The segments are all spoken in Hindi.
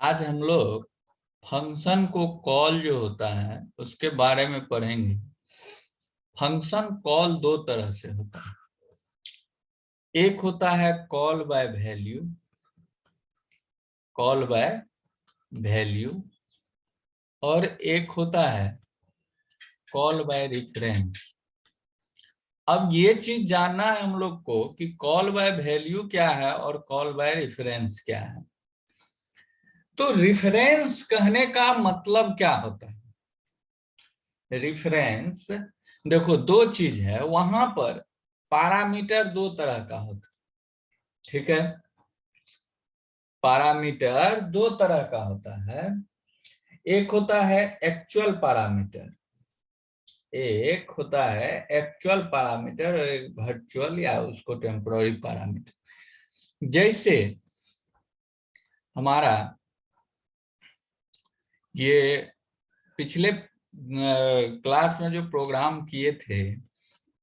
आज हम लोग फंक्शन को कॉल जो होता है उसके बारे में पढ़ेंगे। फंक्शन कॉल दो तरह से होता है। एक होता है call by value, call by value, और एक होता है कॉल बाय रेफरेंस। अब ये चीज जानना है हम लोग को कि कॉल बाय वैल्यू क्या है और कॉल बाय रेफरेंस क्या है। तो रेफरेंस कहने का मतलब क्या होता है? रेफरेंस देखो, दो चीज है वहां पर। पैरामीटर दो तरह का होता है, ठीक है। पैरामीटर दो तरह का होता है। एक होता है एक्चुअल पैरामीटर, एक होता है एक्चुअल पैरामीटर, और एक वर्चुअल या उसको टेम्पोररी पैरामीटर। जैसे हमारा ये पिछले क्लास में जो प्रोग्राम किए थे,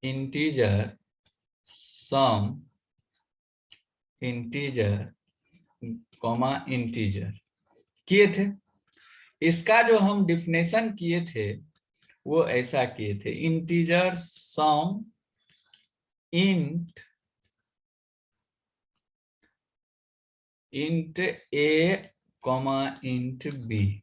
इंटीजर सम, इंटीजर कॉमा इंटीजर किए थे। इसका जो हम डिफिनेशन किए थे वो ऐसा किए थे, इंटीजर सम इंट ए कॉमा इंट बी।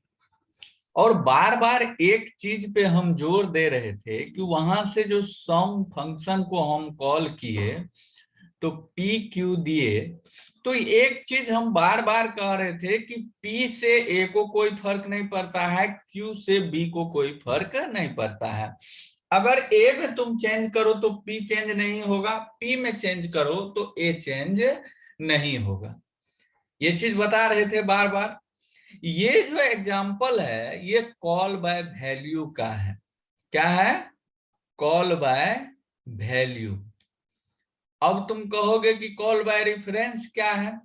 और बार बार एक चीज पे हम जोर दे रहे थे कि वहां से जो सम फंक्शन को हम कॉल किए तो पी क्यू दिए, तो एक चीज हम बार बार कह रहे थे कि पी से ए को कोई फर्क नहीं पड़ता है, क्यू से बी को कोई फर्क नहीं पड़ता है। अगर ए में तुम चेंज करो तो पी चेंज नहीं होगा, पी में चेंज करो तो ए चेंज नहीं होगा। ये चीज बता रहे थे बार बार। ये जो एग्जाम्पल है ये कॉल बाय वैल्यू का है। क्या है? Call by value. अब तुम कहोगे कि कॉल बाय रेफरेंस क्या है?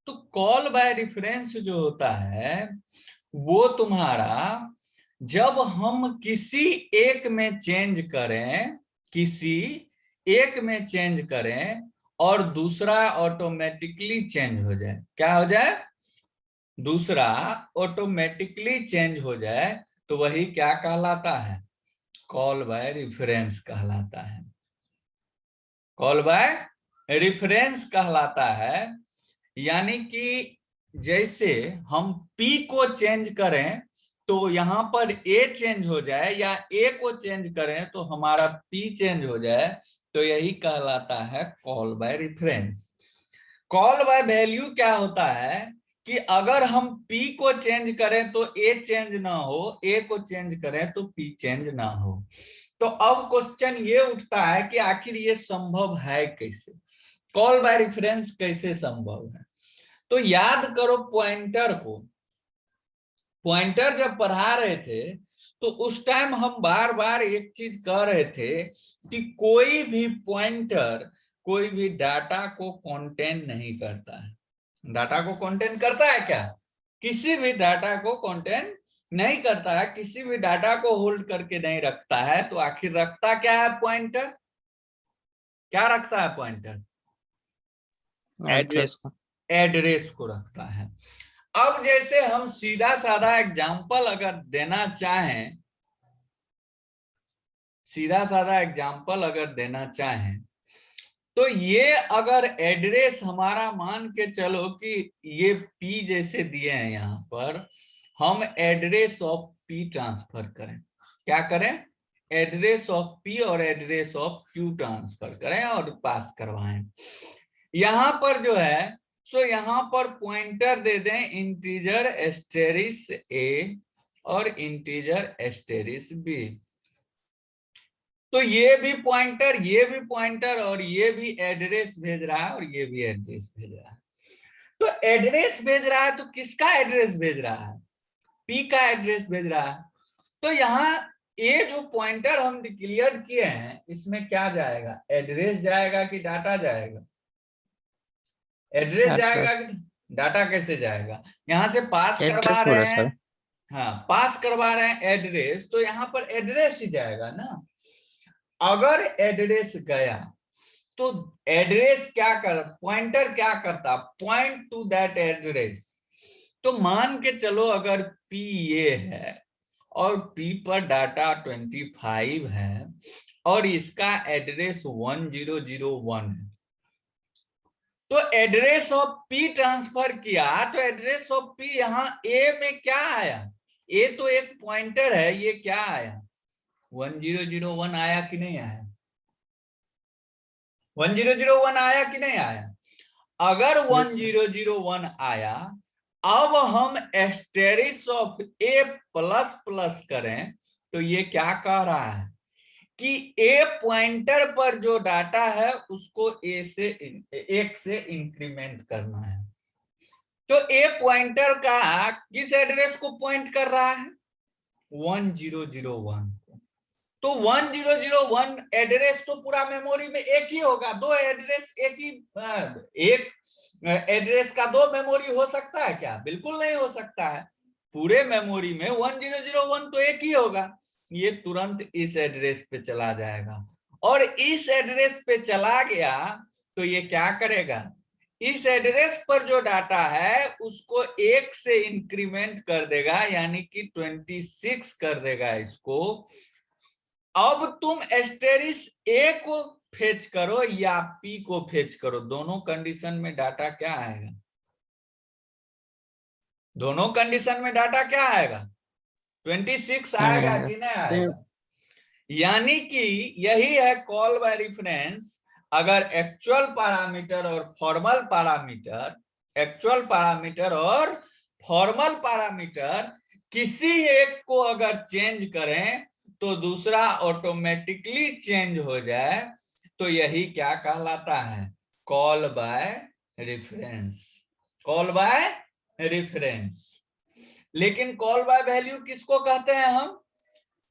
तो कॉल बाय रेफरेंस जो होता है वो तुम्हारा, जब हम किसी एक में चेंज करें, किसी एक में चेंज करें और दूसरा ऑटोमेटिकली चेंज हो जाए। क्या हो जाए? दूसरा ऑटोमेटिकली चेंज हो जाए तो वही क्या कहलाता है? कॉल बाय रेफरेंस कहलाता है। कॉल बाय रेफरेंस कहलाता है। यानी कि जैसे हम P को चेंज करें तो यहां पर A चेंज हो जाए, या A को चेंज करें तो हमारा P चेंज हो जाए, तो यही कहलाता है call by reference. Call by value क्या होता है कि अगर हम P को चेंज करें तो A चेंज ना हो, A को चेंज करें तो P चेंज ना हो। तो अब क्वेश्चन ये उठता है कि आखिर ये संभव है कैसे? कॉल बाय रेफरेंस कैसे संभव है? तो याद करो पॉइंटर को। पॉइंटर जब पढ़ा रहे थे तो उस टाइम हम बार बार एक चीज कह रहे थे कि कोई भी पॉइंटर कोई भी डाटा को कंटेन नहीं करता है। डाटा को कंटेन करता है क्या? किसी भी डाटा को कंटेन नहीं करता है, किसी भी डाटा को होल्ड करके नहीं रखता है। तो आखिर रखता क्या है पॉइंटर? क्या रखता है पॉइंटर? एड्रेस को। एड्रेस को रखता है। अब जैसे हम सीधा साधा एग्जांपल अगर देना चाहें, सीधा साधा एग्जांपल अगर देना चाहें, तो ये अगर एड्रेस हमारा मान के चलो कि ये P जैसे दिए हैं, यहां पर हम एड्रेस ऑफ P ट्रांसफर करें। क्या करें? एड्रेस ऑफ P और एड्रेस ऑफ Q ट्रांसफर करें और पास करवाएं। यहां पर जो है सो यहां पर पॉइंटर दे दें इंटीजर एस्टेरिस A और इंटीजर एस्टेरिस B। तो ये भी पॉइंटर, ये भी पॉइंटर, और ये भी एड्रेस भेज रहा है और ये भी एड्रेस भेज रहा है। तो एड्रेस भेज रहा है तो किसका एड्रेस भेज रहा है? P का एड्रेस भेज रहा है। तो यहाँ ये जो पॉइंटर हम डिक्लेयर किए हैं इसमें क्या जाएगा? एड्रेस जाएगा कि डाटा जाएगा? एड्रेस जाएगा एड्रेस। कि डाटा कैसे जाएगा? यहाँ से पास करवा एड्रेस रहे बोला हैं। सर। हाँ, पास करवा रहे हैं एड्रेस, तो यहाँ पर एड्रेस ही जाएगा ना। अगर एड्रेस गया तो एड्रेस क्या कर, पॉइंटर क्या करता, पॉइंट टू दैट एड्रेस। तो मान के चलो अगर P ये है और P पर डाटा 25 है और इसका एड्रेस 1001 है, तो एड्रेस ऑफ P ट्रांसफर किया तो एड्रेस ऑफ P यहाँ A में क्या आया, A तो एक पॉइंटर है, ये क्या आया 1001 आया कि नहीं आया, 1001 आया कि नहीं आया। अगर 1001 आया, अब हम एस्टेरिस ऑफ A प्लस प्लस करें तो ये क्या कह रहा है कि A पॉइंटर पर जो डाटा है उसको A से 1 से इंक्रीमेंट करना है। तो A पॉइंटर का किस एड्रेस को पॉइंट कर रहा है 1001 को। तो 1001 एड्रेस तो पूरा मेमोरी में एक ही होगा, दो एड्रेस एक एड्रेस का दो मेमोरी हो सकता है क्या, बिल्कुल नहीं हो सकता है। पूरे मेमोरी में 1001 तो एक ही होगा, ये तुरंत इस एड्रेस पे चला जाएगा और इस एड्रेस पे चला गया तो ये क्या करेगा, इस एड्रेस पर जो डाटा है उसको 1 से इंक्रीमेंट कर देगा, यानी कि 26 कर देगा इसको। अब तुम एस्टेरिस A को फेच करो या P को फेच करो, दोनों कंडीशन में डाटा क्या आएगा, दोनों कंडीशन में डाटा क्या आएगा 26 आएगा कि नहीं आएगा। यानी कि यही है कॉल बाय रेफरेंस। अगर एक्चुअल पैरामीटर और फॉर्मल पैरामीटर, एक्चुअल पैरामीटर और फॉर्मल पैरामीटर किसी एक को अगर चेंज करें तो दूसरा ऑटोमेटिकली चेंज हो जाए, तो यही क्या कहलाता है call by reference, call by reference. लेकिन कॉल बाय वैल्यू किसको कहते हैं हम,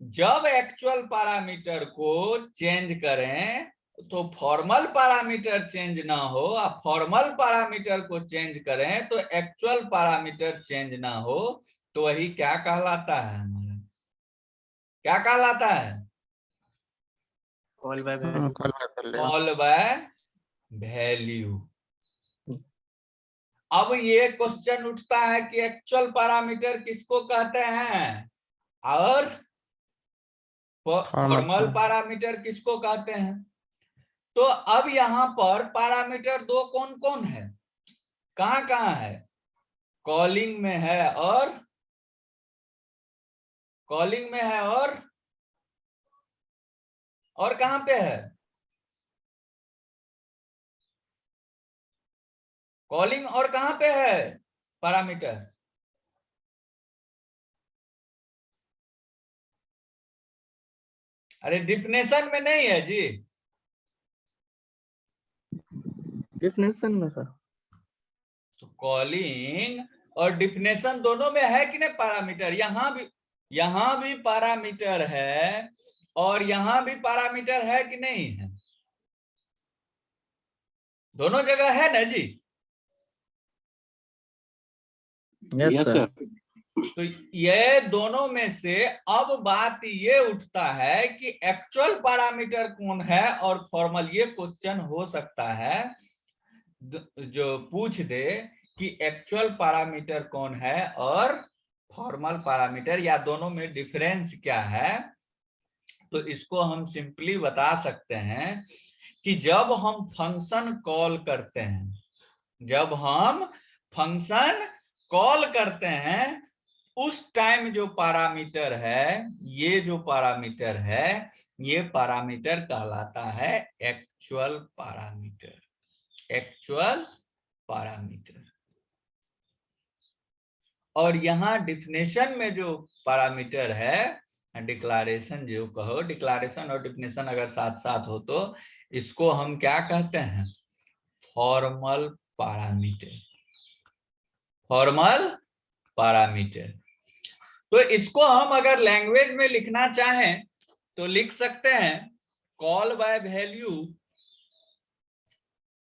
जब एक्चुअल पैरामीटर को चेंज करें तो फॉर्मल पैरामीटर चेंज ना हो, और फॉर्मल पैरामीटर को चेंज करें तो एक्चुअल पैरामीटर चेंज ना हो, तो वही क्या कहलाता है हमारा, क्या कहलाता है call by call by value. अब ये क्वेश्चन उठता है कि एक्चुअल पैरामीटर किसको कहते हैं और फॉर्मल पैरामीटर किसको कहते हैं। तो अब यहां पर पैरामीटर दो कौन कौन है, कहां कहां है, कॉलिंग में है और कॉलिंग में है और कहां पे है, कॉलिंग और कहां पे है पैरामीटर, अरे डिफिनेशन में नहीं है जी, डिफिनेशन में सर। तो कॉलिंग और डिफिनेशन दोनों में है कि नहीं पैरामीटर, यहां भी पैरामीटर है और यहां भी पैरामीटर है कि नहीं है, दोनों जगह है ना जी। Yes sir. तो ये दोनों में से अब बात ये उठता है कि एक्चुअल पैरामीटर कौन है और फॉर्मल, ये क्वेश्चन हो सकता है जो पूछ दे कि एक्चुअल पैरामीटर कौन है और फॉर्मल पैरामीटर, या दोनों में डिफरेंस क्या है। तो इसको हम सिंपली बता सकते हैं कि जब हम फंक्शन कॉल करते हैं, जब हम फंक्शन कॉल करते हैं उस टाइम जो पैरामीटर है, ये जो पैरामीटर है, ये पैरामीटर कहलाता है एक्चुअल पैरामीटर, एक्चुअल पैरामीटर। और यहाँ डिफिनेशन में जो पैरामीटर है, डिक्लेरेशन जो कहो, डिक्लेरेशन और डिफिनेशन अगर साथ साथ हो तो इसको हम क्या कहते हैं फॉर्मल पैरामीटर, फॉर्मल पैरामीटर। तो इसको हम अगर लैंग्वेज में लिखना चाहें तो लिख सकते हैं call by value,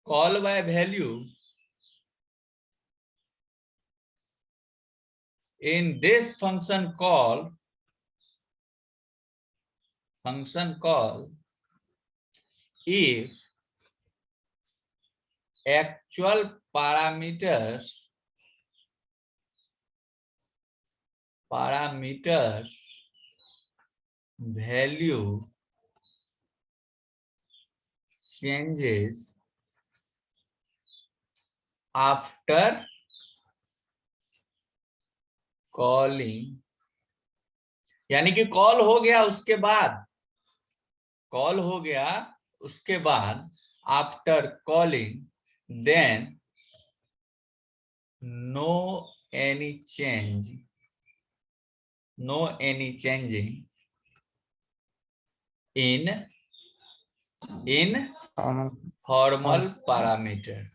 call by value in this function call if actual parameters value changes after calling, यानी कि कॉल हो गया उसके बाद after calling then no any changing in formal parameter।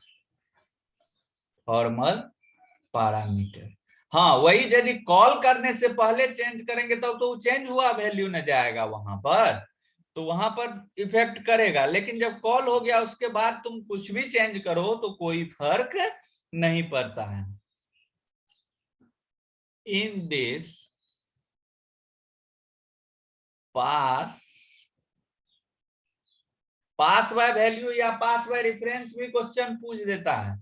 हाँ, वही यदि कॉल करने से पहले चेंज करेंगे तब तो चेंज हुआ वैल्यू न जाएगा वहां पर, तो वहां पर इफेक्ट करेगा। लेकिन जब कॉल हो गया उसके बाद तुम कुछ भी चेंज करो तो कोई फर्क नहीं पड़ता है। In this pass by value या पास बाय रेफरेंस भी क्वेश्चन पूछ देता है।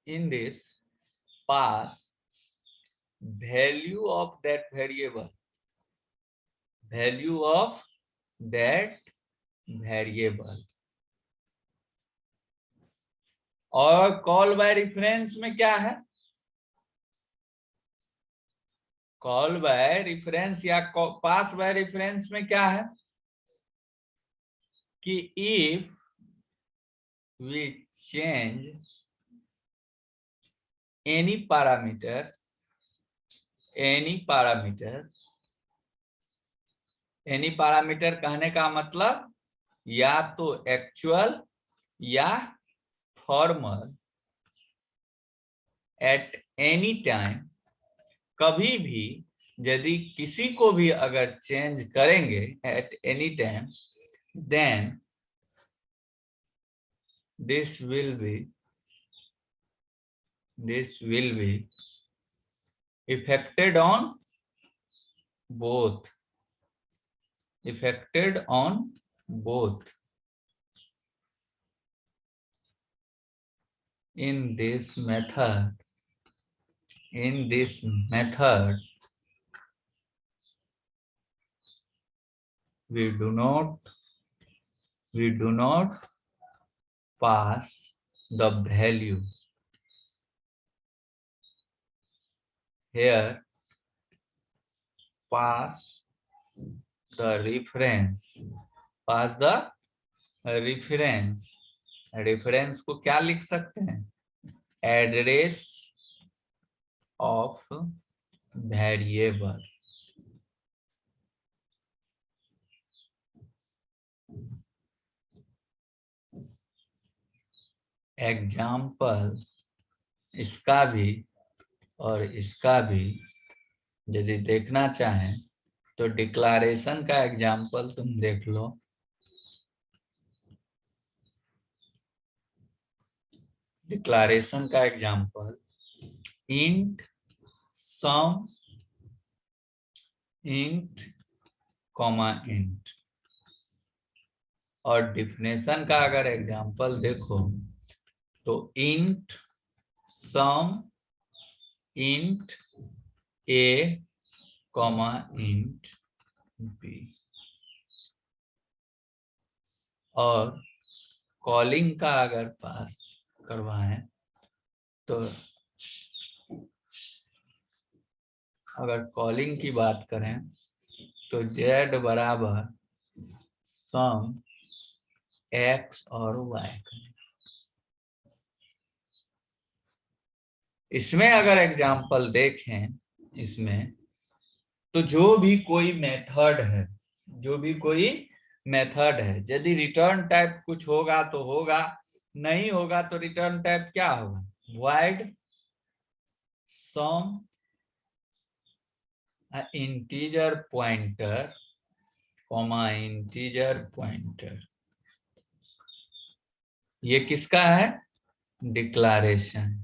In this pass value of that variable और कॉल बाय रेफरेंस में क्या है? कॉल बाय रेफरेंस या पास बाय रेफरेंस में क्या है कि if we change any parameter कहने का मतलब या तो एक्चुअल या फॉर्मल एट एनी टाइम, कभी भी यदि किसी को भी अगर चेंज करेंगे at any time, then this will be affected on both in this method we do not pass the value here, pass the reference को क्या लिख सकते हैं? Address of variable. एग्जाम्पल इसका भी और इसका भी यदि देखना चाहें तो डिक्लेरेशन का एग्जाम्पल तुम देख लो। डिक्लेरेशन का एग्जाम्पल इंट सम इंट कॉमा इंट, और डिफिनेशन का अगर एग्जाम्पल देखो तो इंट सम इंट ए कॉमा इंट बी। और कॉलिंग का अगर पास करवाएं तो अगर कॉलिंग की बात करें तो z बराबर सम x और y। इसमें अगर एग्जाम्पल देखें इसमें तो जो भी कोई मेथड है यदि रिटर्न टाइप कुछ होगा तो होगा, नहीं होगा तो रिटर्न टाइप क्या होगा? void sum integer pointer comma integer pointer. ये किसका है? Declaration.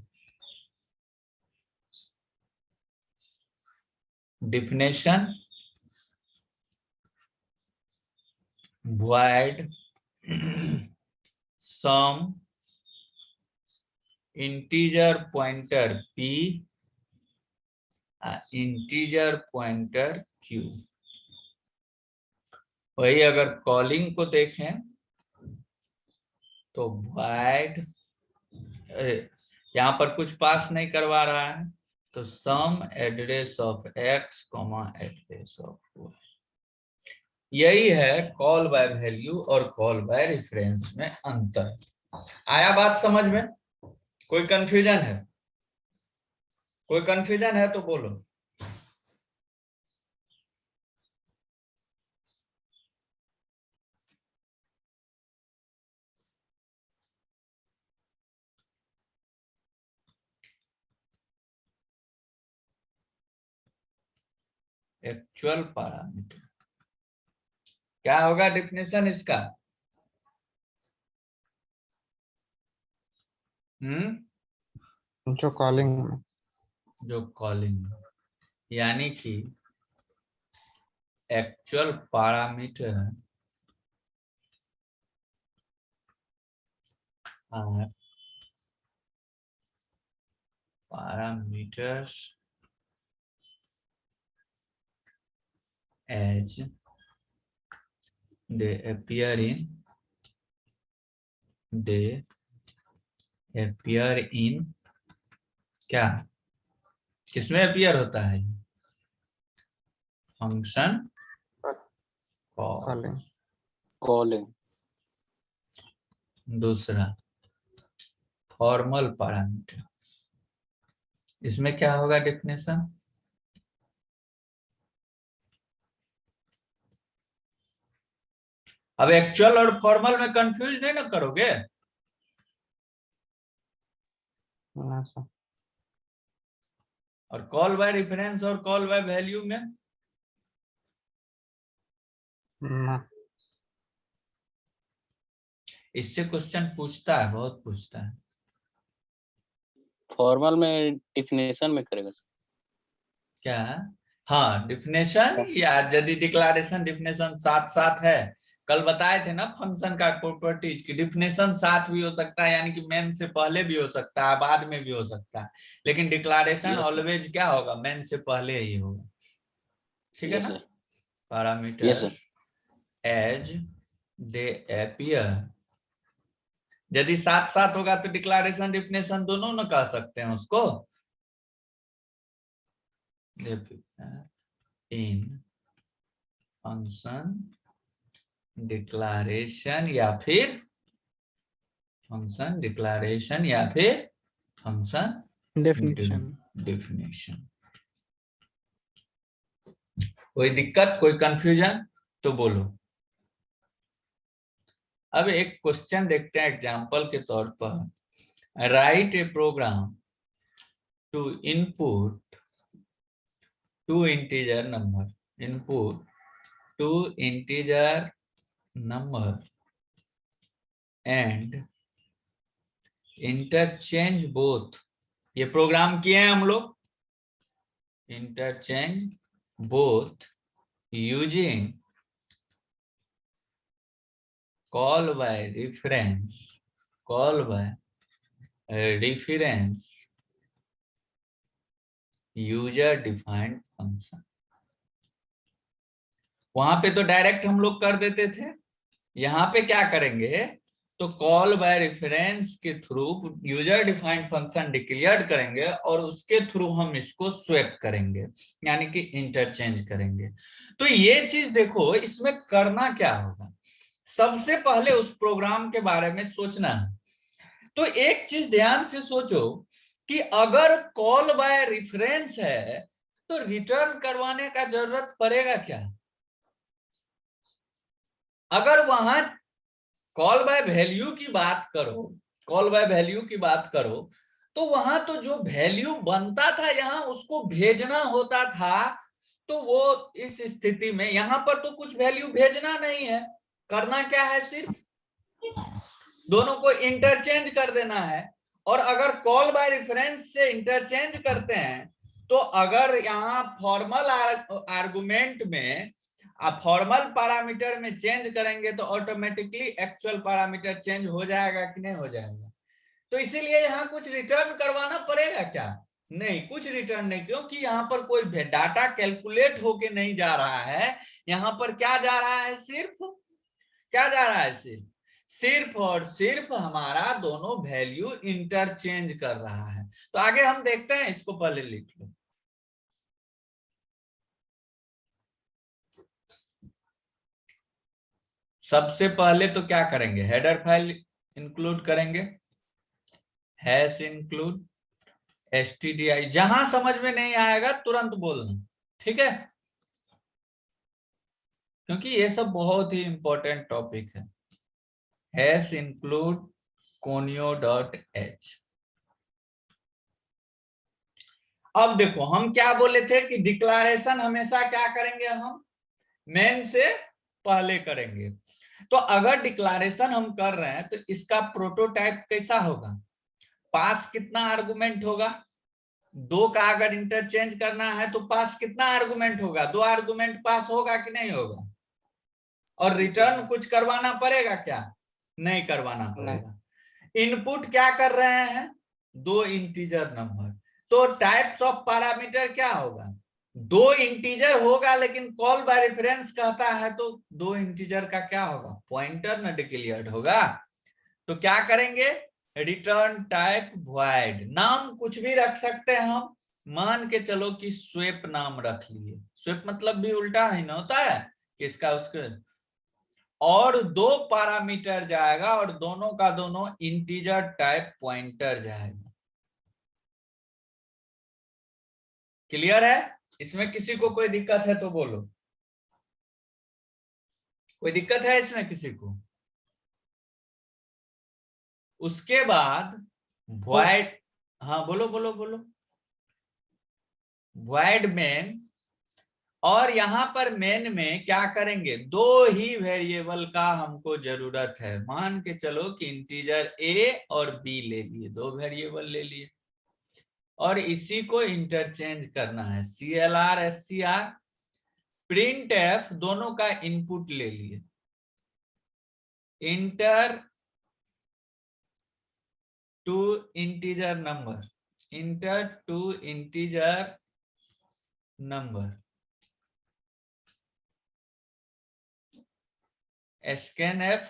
Definition void sum integer pointer p, integer pointer q। वही अगर कॉलिंग को देखें तो void, यहाँ पर कुछ पास नहीं करवा रहा है, तो some address of x, address of y। यही है कॉल बाय वैल्यू और कॉल बाय रेफरेंस में अंतर। आया बात समझ में? कोई कंफ्यूजन है? कोई कंफ्यूजन है तो बोलो। एक्चुअल पैरामीटर क्या होगा डेफिनेशन इसका? जो कॉलिंग में, जो कॉलिंग, यानी कि actual parameter are parameters as they appear in क्या, किसमें अपीयर होता है? Function calling. कॉलिंग। दूसरा फॉर्मल पैरामीटर, इसमें क्या होगा डेफिनेशन? अब एक्चुअल और फॉर्मल में कंफ्यूज नहीं ना करोगे? ना सर। और कॉल बाय रेफरेंस और कॉल बाय वैल्यू में ना। इससे क्वेश्चन पूछता है, बहुत पूछता है। फॉर्मल में डिफिनेशन में करेगा सर। क्या? हाँ, डिफिनेशन या यदि डिक्लेरेशन डिफिनेशन साथ साथ है, कल बताए थे ना फंक्शन का प्रॉपर्टीज की डिफिनेशन साथ भी हो सकता है, यानी कि मेन से पहले भी हो सकता है, बाद में भी हो सकता है, लेकिन डिक्लेरेशन ऑलवेज क्या होगा? मेन से पहले ही होगा। ठीक है ना? पैरामीटर एज दे अपीयर, यदि साथ साथ होगा तो डिक्लेरेशन डिफिनेशन दोनों ना कह सकते हैं उसको। इन फंक्शन डिक्लेरेशन या फिर फंक्शन डिक्लेरेशन या फिर फंक्शन डेफिनेशन। डेफिनेशन। कोई दिक्कत, कोई कंफ्यूजन तो बोलो। अब एक क्वेश्चन देखते हैं एग्जांपल के तौर पर। Write a program to input two integer number, input two integer number and interchange both. ये प्रोग्राम किए हैं हम लोग, interchange both using call by reference, call by reference user defined function। वहां पे तो डायरेक्ट हम लोग कर देते थे, यहाँ पे क्या करेंगे? तो कॉल बाय रेफरेंस के through user defined function declare करेंगे और उसके थ्रू हम इसको स्वैप करेंगे, यानी कि इंटरचेंज करेंगे। तो ये चीज देखो, इसमें करना क्या होगा? सबसे पहले उस प्रोग्राम के बारे में सोचना है। तो एक चीज ध्यान से सोचो कि अगर कॉल बाय रेफरेंस है तो रिटर्न करवाने का जरूरत पड़ेगा क्या? अगर वहां कॉल बाय वैल्यू की बात करो, कॉल बाय वैल्यू की बात करो, तो वहां तो जो वैल्यू बनता था यहां उसको भेजना होता था। तो वो इस स्थिति में यहां पर तो कुछ वैल्यू भेजना नहीं है, करना क्या है? सिर्फ दोनों को इंटरचेंज कर देना है। और अगर कॉल बाय रेफरेंस से इंटरचेंज करते हैं तो अगर यहाँ फॉर्मल आर्गुमेंट में फॉर्मल पैरामीटर में चेंज करेंगे तो ऑटोमेटिकली एक्चुअल पैरामीटर चेंज हो जाएगा कि नहीं हो जाएगा? तो इसीलिए यहाँ कुछ रिटर्न करवाना पड़ेगा क्या? नहीं, कुछ रिटर्न नहीं, क्योंकि यहाँ पर कोई डाटा कैलकुलेट होके नहीं जा रहा है। यहाँ पर क्या जा रहा है? सिर्फ क्या जा रहा है? सिर्फ और सिर्फ हमारा दोनों वैल्यू इंटरचेंज कर रहा है। तो आगे हम देखते हैं, इसको पहले लिख लो। सबसे पहले तो क्या करेंगे? हेडर फाइल इंक्लूड करेंगे, हैश इंक्लूड stdi। जहां समझ में नहीं आएगा तुरंत बोलना, ठीक है? क्योंकि ये सब बहुत ही इंपॉर्टेंट टॉपिक है। Hash include conio.h। अब देखो, हम क्या बोले थे कि डिक्लेरेशन हमेशा क्या करेंगे? हम मेन से पहले करेंगे। तो अगर डिक्लेरेशन हम कर रहे हैं तो इसका प्रोटोटाइप कैसा होगा? पास कितना आर्गुमेंट होगा? 2 का अगर इंटरचेंज करना है तो पास कितना आर्गुमेंट होगा? 2 आर्गुमेंट पास होगा कि नहीं होगा? और रिटर्न कुछ करवाना पड़ेगा क्या? नहीं करवाना पड़ेगा। इनपुट क्या कर रहे हैं? 2 इंटीजर नंबर। तो टाइप्स ऑफ पैरामीटर क्या होगा? 2 इंटीजर होगा, लेकिन कॉल बाय रेफरेंस कहता है तो 2 इंटीजर का क्या होगा? पॉइंटर न डिक्लेयर्ड होगा। तो क्या करेंगे? Return type void. नाम कुछ भी रख सकते हैं हम, मान के चलो कि स्वेप नाम रख लिए। स्वेप मतलब भी उल्टा ही ना होता है कि इसका उसके, और 2 पैरामीटर जाएगा और दोनों का दोनों इंटीजर टाइप पॉइंटर जाएगा। क्लियर है? इसमें किसी को कोई दिक्कत है तो बोलो। कोई दिक्कत है इसमें किसी को? उसके बाद void, हाँ बोलो बोलो बोलो। void main, और यहां पर मेन में क्या करेंगे? 2 ही वेरिएबल का हमको जरूरत है। मान के चलो कि इंटीजर a और b ले लिए, 2 वेरिएबल ले लिए, और इसी को इंटरचेंज करना है। CLR SCR प्रिंट एफ दोनों का इनपुट ले लिए। Enter two integer number, enter two integer number, scanf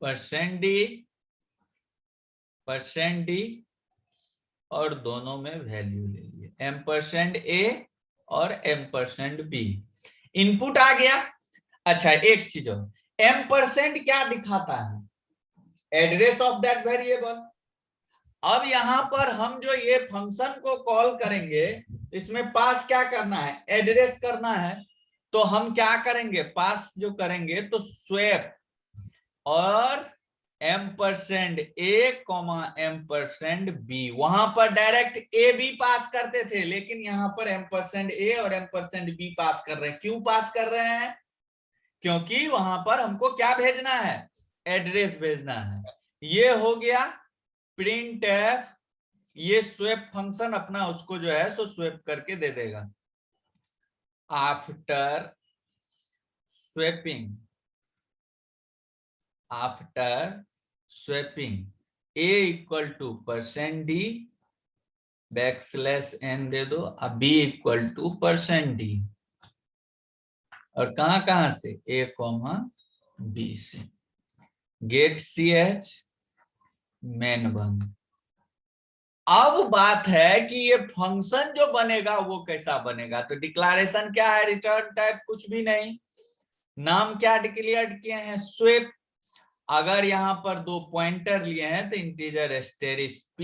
%d और दोनों में वैल्यू ले लिए, $a और $b। इनपुट आ गया। अच्छा, एक चीज और, % क्या दिखाता है? Address of that variable. अब यहां पर हम जो ये फंक्शन को कॉल करेंगे, इसमें पास क्या करना है? एड्रेस करना है। तो हम क्या करेंगे? पास जो करेंगे तो स्वेप और $a, $b। वहां पर डायरेक्ट ए बी पास करते थे, लेकिन यहां पर $a और $b पास कर रहे हैं। क्यों पास कर रहे हैं? क्योंकि वहां पर हमको क्या भेजना है? एड्रेस भेजना है। ये हो गया प्रिंट एफ। ये स्वेप फंक्शन अपना उसको जो है सो स्वेप करके दे देगा। After swapping, after swapping a equal to %d \n दे दो, अब b इक्वल टू %d, और कहां से? a, b से। गेट ch मेन बंद। अब बात है कि ये फंक्शन जो बनेगा वो कैसा बनेगा? तो डिक्लेरेशन क्या है? रिटर्न टाइप कुछ भी नहीं, नाम क्या डिक्लेयर किए हैं? स्वेप। अगर यहां पर 2 पॉइंटर लिए हैं तो इंटीजर एस्टेरिस p,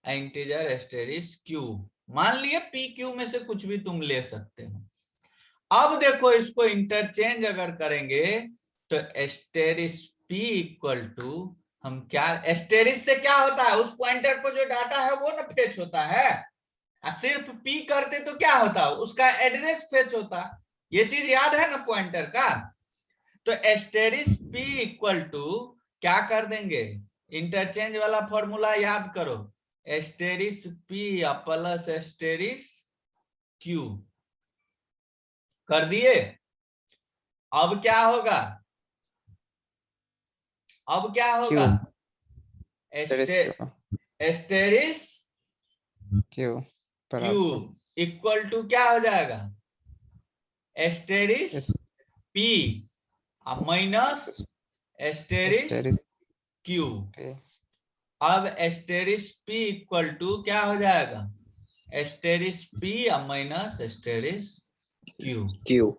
इंटीजर एस्टेरिस q। मान लिए p q में से कुछ भी तुम ले सकते हो। अब देखो, इसको इंटरचेंज अगर करेंगे तो एस्टेरिस p इक्वल टू, हम क्या, एस्टेरिस से क्या होता है? उस पॉइंटर पर जो डाटा है वो ना फेच होता है। सिर्फ p करते तो क्या होता? उसका एड्रेस फेच होता। ये चीज याद है ना पॉइंटर का? तो एस्टेरिस p इक्वल टू क्या कर देंगे? इंटरचेंज वाला फॉर्मूला याद करो, एस्टेरिस p प्लस एस्टेरिस q कर दिए। अब क्या होगा? अब क्या होगा, एस्टेरिस क्यू पर क्यू इक्वल टू क्या हो जाएगा, एस्टेरिस पी माइनस एस्टेरिस क्यू। अब एस्टेरिस पी इक्वल टू क्या हो जाएगा, एस्टेरिस पी माइनस एस्टेरिस क्यू क्यू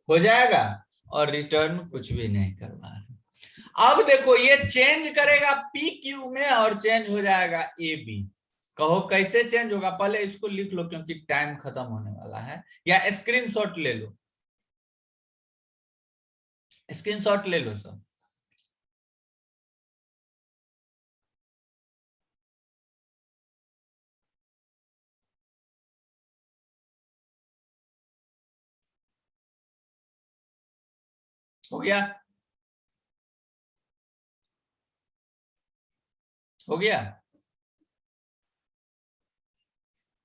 हो जाएगा, और रिटर्न कुछ भी नहीं करवा रहे। अब देखो ये चेंज करेगा पी क्यू में और चेंज हो जाएगा ए बी। कहो कैसे चेंज होगा, पहले इसको लिख लो क्योंकि टाइम खत्म होने वाला है, या स्क्रीनशॉट ले लो, स्क्रीनशॉट ले लो सब। हो गया, हो गया।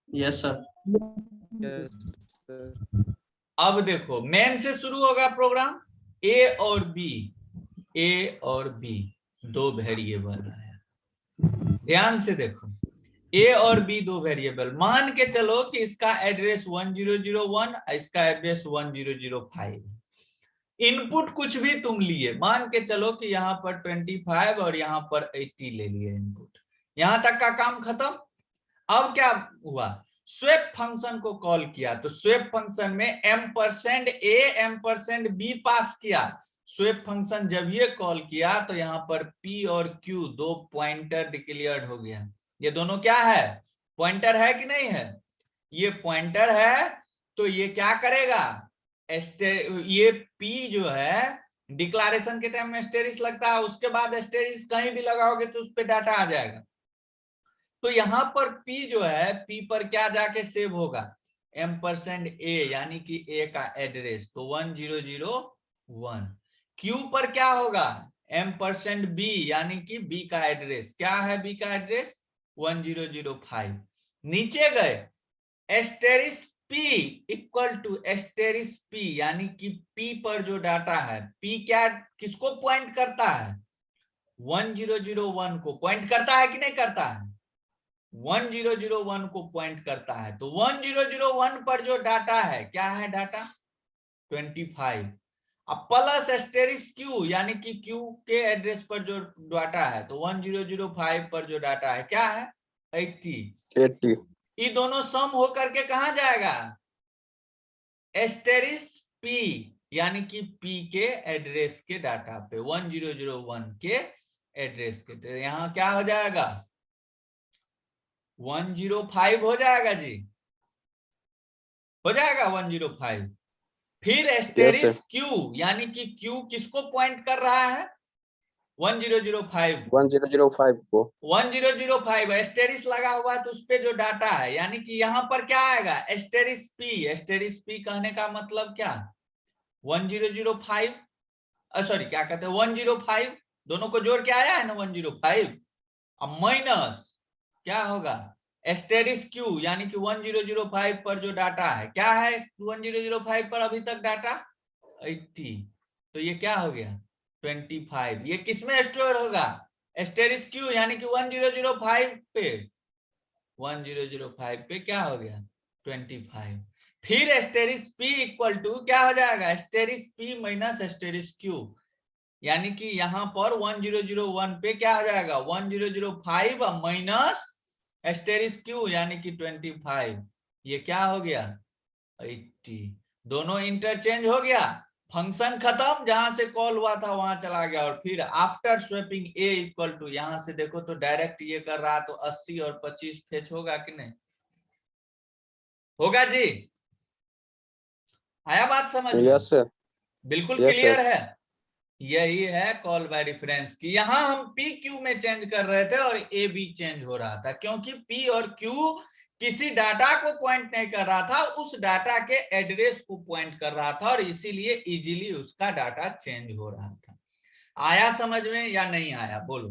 Yes sir. अब देखो मेन से शुरू होगा प्रोग्राम, ए और बी, ए और बी दो वेरिएबल है, ध्यान से देखो ए और बी दो वेरिएबल। मान के चलो कि इसका एड्रेस 1001, इसका एड्रेस 1005। इनपुट कुछ भी तुम लिए, मान के चलो कि यहाँ पर 25 और यहाँ पर 80 ले लिए इनपुट, यहां तक का काम खत्म। अब क्या हुआ, स्वेप फंक्शन को कॉल किया, तो स्वेप फंक्शन में %a %b पास किया। स्वेप फंक्शन जब ये कॉल किया तो यहाँ पर p और q दो पॉइंटर डिक्लेयर्ड हो गया। ये दोनों क्या है, पॉइंटर है कि नहीं है, ये पॉइंटर है। तो ये क्या करेगा, ये p जो है डिक्लेरेशन के टाइम में एस्टेरिस लगता है, उसके बाद एस्टेरिस कहीं भी लगाओगे तो उस पर डाटा आ जाएगा। तो यहां पर p जो है, p पर क्या जाके सेव होगा, %a यानी कि a का एड्रेस, तो 1001। q पर क्या होगा, %b यानी कि b का एड्रेस, क्या है b का एड्रेस 1005। नीचे गए, एस्टेरिस p इक्वल टू एस्टेरिस p यानी कि p पर जो डाटा है, p क्या किसको पॉइंट करता है, 1001 को पॉइंट करता है कि नहीं करता है, 1001 को पॉइंट करता है। तो 1001 पर जो डाटा है, क्या है डाटा 25, अब प्लस एस्टेरिस क्यू यानी कि क्यू के एड्रेस पर जो डाटा है, तो 1005 पर जो डाटा है क्या है 80। ये दोनों सम होकर के कहां जाएगा, एस्टेरिस पी यानी कि पी के एड्रेस के डाटा पे, 1001 के एड्रेस के, तो यहां क्या हो जाएगा 105 हो जाएगा जी, हो जाएगा 105। फिर एस्टेरिस क्यू यानी कि क्यू किसको पॉइंट कर रहा है, 1005 को 1005 एस्टेरिस लगा हुआ है, तो उस पे जो डाटा है, यानी कि यहां पर क्या आएगा एस्टेरिस पी। एस्टेरिस पी कहने का मतलब क्या, 1005 सॉरी क्या कहते हैं 105, दोनों को जोड़ के आया है ना 105। अब माइनस क्या होगा एस्टेरिस क्यू यानी कि 1005 पर जो डाटा है, क्या है 1005 पर अभी तक डाटा 80, तो ये क्या हो गया 25। ये किसमें स्टोर होगा, एस्टेरिस क्यू यानी कि 1005 पे, 1005 पे क्या हो गया 25। फिर एस्टेरिस पी इक्वल टू क्या हो जाएगा, एस्टेरिस पी माइनस एस्टेरिस क्यू, यानी कि यहां पर 1001 पे क्या हो जाएगा 1005 माइनस एस्टेरिस क्यू यानी कि 25, ये क्या हो गया 80। दोनों इंटरचेंज हो गया, फंक्शन खत्म, जहां से कॉल हुआ था वहां चला गया। और फिर after swapping a equal to, यहां से देखो तो डायरेक्ट ये कर रहा, तो 80 और 25 फेच होगा कि नहीं होगा जी, आया बात समझ में, यस सर, बिल्कुल क्लियर है। यही है कॉल बाय रेफरेंस की। यहां हम पी क्यू में चेंज कर रहे थे और ए बी चेंज हो रहा था, क्योंकि पी और क्यू किसी डाटा को पॉइंट नहीं कर रहा था, उस डाटा के एड्रेस को पॉइंट कर रहा था, और इसीलिए इजीली उसका डाटा चेंज हो रहा था। आया समझ में या नहीं आया बोलो।